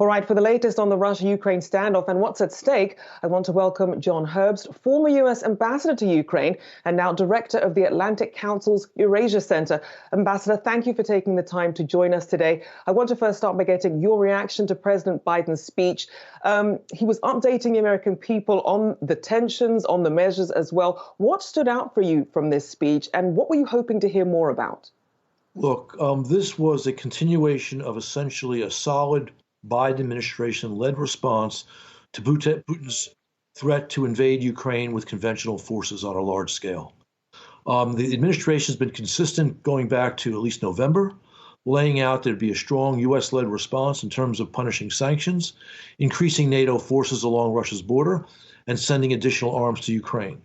All right, for the latest on the Russia-Ukraine standoff and what's at stake, I want to welcome John Herbst, former U.S. ambassador to Ukraine and now director of the Atlantic Council's Eurasia Center. Ambassador, thank you for taking the time to join us today. I want to first start by getting your reaction to President Biden's speech. He was updating the American people on the tensions, on the measures as well. What stood out for you from this speech, and what were you hoping to hear more about? Look, this was a continuation of essentially a solid Biden administration-led response to Putin's threat to invade Ukraine with conventional forces on a large scale. The administration has been consistent going back to at least November, laying out there'd be a strong U.S.-led response in terms of punishing sanctions, increasing NATO forces along Russia's border, and sending additional arms to Ukraine.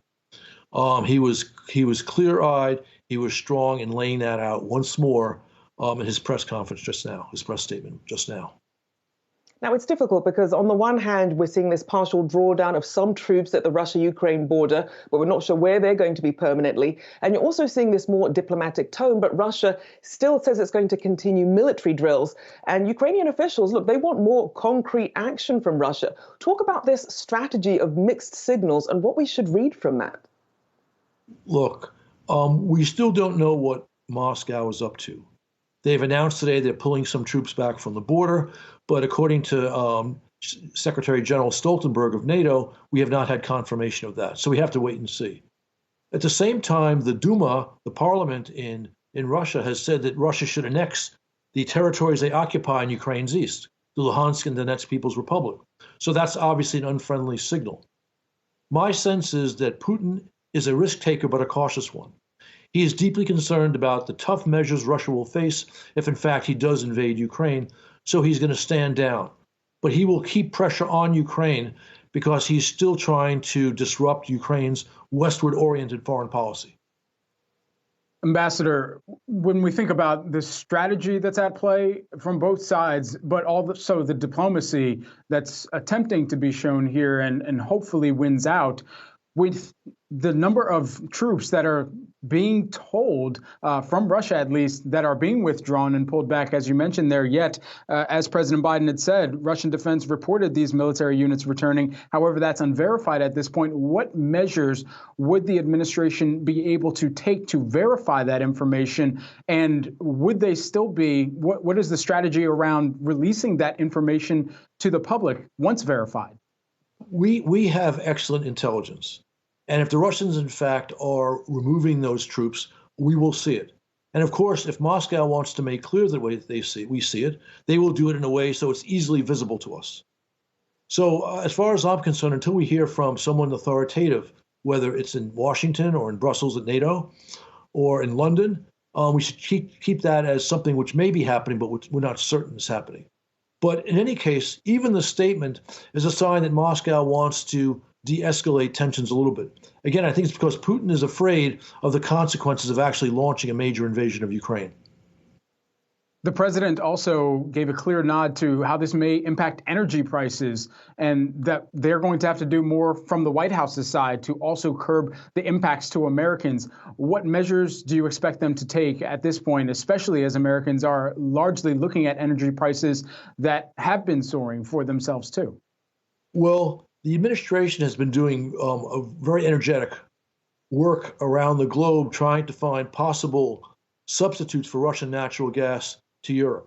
He was clear-eyed. He was strong in laying that out once more in his press conference just now, his press statement just now. Now, it's difficult because on the one hand, we're seeing this partial drawdown of some troops at the Russia-Ukraine border, but we're not sure where they're going to be permanently. And you're also seeing this more diplomatic tone, but Russia still says it's going to continue military drills. And Ukrainian officials, look, they want more concrete action from Russia. Talk about this strategy of mixed signals and what we should read from that. Look, we still don't know what Moscow is up to. They've announced today they're pulling some troops back from the border, but according to Secretary General Stoltenberg of NATO, we have not had confirmation of that. So we have to wait and see. At the same time, the Duma, the parliament in Russia, has said that Russia should annex the territories they occupy in Ukraine's east, the Luhansk and Donetsk People's Republic. So that's obviously an unfriendly signal. My sense is that Putin is a risk taker, but a cautious one. He is deeply concerned about the tough measures Russia will face if, in fact, he does invade Ukraine. So he's going to stand down. But he will keep pressure on Ukraine because he's still trying to disrupt Ukraine's westward-oriented foreign policy. Ambassador, when we think about the strategy that's at play from both sides, but also the diplomacy that's attempting to be shown here and hopefully wins out, with the number of troops that are being told, from Russia at least, that are being withdrawn and pulled back, as you mentioned there, yet, as President Biden had said, Russian defense reported these military units returning. However, that's unverified at this point. What measures would the administration be able to take to verify that information? And would they still be, what is the strategy around releasing that information to the public once verified? We have excellent intelligence. And if the Russians, in fact, are removing those troops, we will see it. And of course, if Moscow wants to make clear the way we see it, they will do it in a way so it's easily visible to us. So as far as I'm concerned, until we hear from someone authoritative, whether it's in Washington or in Brussels at NATO or in London, we should keep that as something which may be happening, but which we're not certain is happening. But in any case, even the statement is a sign that Moscow wants to de-escalate tensions a little bit. Again, I think it's because Putin is afraid of the consequences of actually launching a major invasion of Ukraine. The president also gave a clear nod to how this may impact energy prices and that they're going to have to do more from the White House's side to also curb the impacts to Americans. What measures do you expect them to take at this point, especially as Americans are largely looking at energy prices that have been soaring for themselves too? Well, the administration has been doing a very energetic work around the globe trying to find possible substitutes for Russian natural gas to Europe.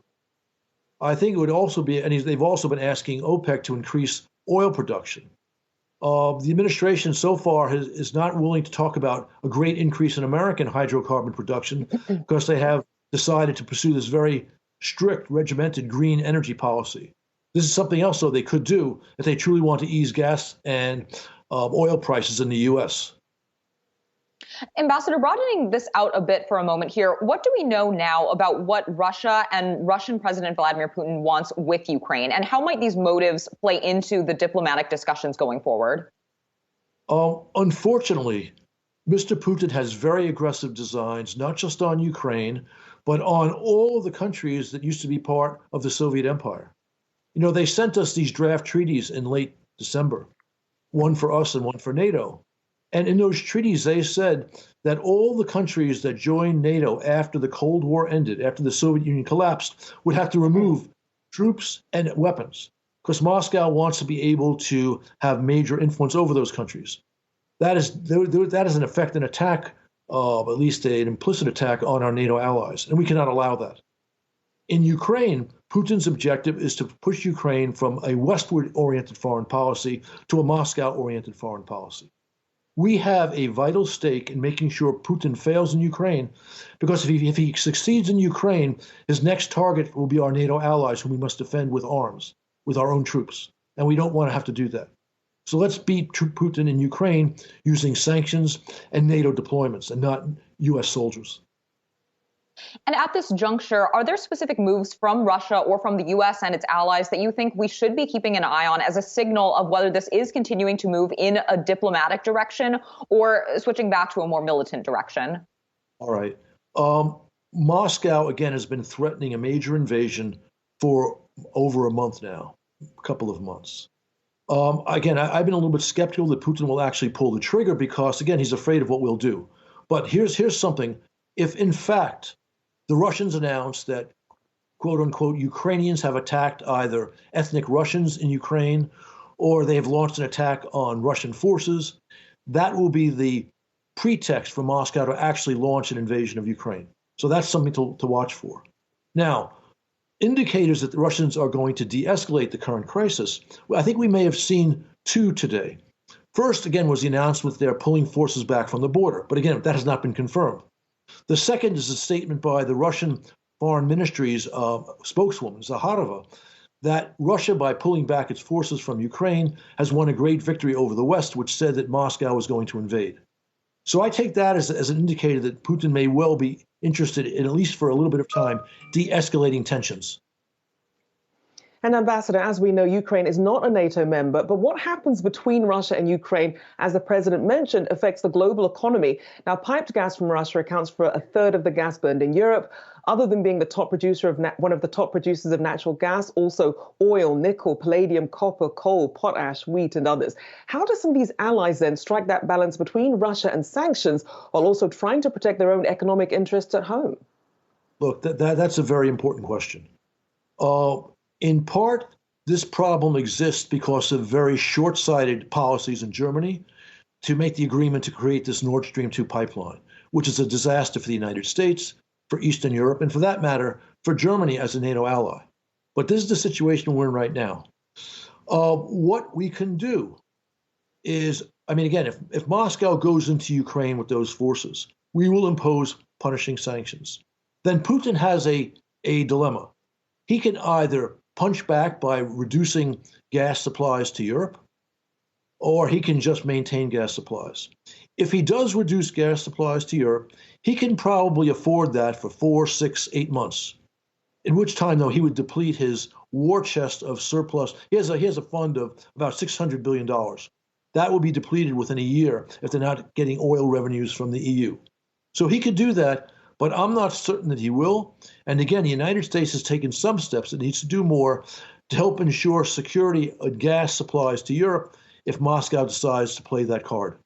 I think it would also be, and they've also been asking OPEC to increase oil production. The administration so far is not willing to talk about a great increase in American hydrocarbon production because they have decided to pursue this very strict, regimented green energy policy. This is something else, though, they could do if they truly want to ease gas and oil prices in the U.S. Ambassador, broadening this out a bit for a moment here, what do we know now about what Russia and Russian President Vladimir Putin wants with Ukraine, and how might these motives play into the diplomatic discussions going forward? Unfortunately, Mr. Putin has very aggressive designs, not just on Ukraine, but on all of the countries that used to be part of the Soviet Empire. You know, they sent us these draft treaties in late December, one for us and one for NATO. And in those treaties, they said that all the countries that joined NATO after the Cold War ended, after the Soviet Union collapsed, would have to remove troops and weapons. because Moscow wants to be able to have major influence over those countries. That is in effect an attack, at least an implicit attack on our NATO allies, and we cannot allow that. In Ukraine, Putin's objective is to push Ukraine from a westward-oriented foreign policy to a Moscow-oriented foreign policy. We have a vital stake in making sure Putin fails in Ukraine, because if he succeeds in Ukraine, his next target will be our NATO allies, whom we must defend with arms, with our own troops. And we don't want to have to do that. So let's beat Putin in Ukraine using sanctions and NATO deployments and not U.S. soldiers. And at this juncture, are there specific moves from Russia or from the U.S. and its allies that you think we should be keeping an eye on as a signal of whether this is continuing to move in a diplomatic direction or switching back to a more militant direction? All right. Moscow, again, has been threatening a major invasion for over a month now, a couple of months. Again, I've been a little bit skeptical that Putin will actually pull the trigger because, again, he's afraid of what we'll do. But here's something. If, in fact, the Russians announced that, quote unquote, Ukrainians have attacked either ethnic Russians in Ukraine or they have launched an attack on Russian forces, that will be the pretext for Moscow to actually launch an invasion of Ukraine. So that's something to watch for. Now, indicators that the Russians are going to de-escalate the current crisis, I think we may have seen two today. First, again, was the announcement they're pulling forces back from the border. But again, that has not been confirmed. The second is a statement by the Russian Foreign Ministry's spokeswoman, Zakharova, that Russia, by pulling back its forces from Ukraine, has won a great victory over the West, which said that Moscow was going to invade. So I take that as an indicator that Putin may well be interested in, at least for a little bit of time, de-escalating tensions. And Ambassador, as we know, Ukraine is not a NATO member, but what happens between Russia and Ukraine, as the president mentioned, affects the global economy. Now, piped gas from Russia accounts for a third of the gas burned in Europe. Other than being the top producer of one of the top producers of natural gas, also oil, nickel, palladium, copper, coal, potash, wheat, and others. How do some of these allies then strike that balance between Russia and sanctions while also trying to protect their own economic interests at home? Look, that's a very important question. In part, this problem exists because of very short-sighted policies in Germany to make the agreement to create this Nord Stream 2 pipeline, which is a disaster for the United States, for Eastern Europe, and for that matter, for Germany as a NATO ally. But this is the situation we're in right now. What we can do is, again, if Moscow goes into Ukraine with those forces, we will impose punishing sanctions. Then Putin has a dilemma. He can either punch back by reducing gas supplies to Europe, or he can just maintain gas supplies. If he does reduce gas supplies to Europe, he can probably afford that for 4, 6, 8 months, in which time, though, he would deplete his war chest of surplus. He has a fund of about $600 billion. That will be depleted within a year if they're not getting oil revenues from the EU. So he could do that, but I'm not certain that he will. And again, the United States has taken some steps. It needs to do more to help ensure security of gas supplies to Europe if Moscow decides to play that card.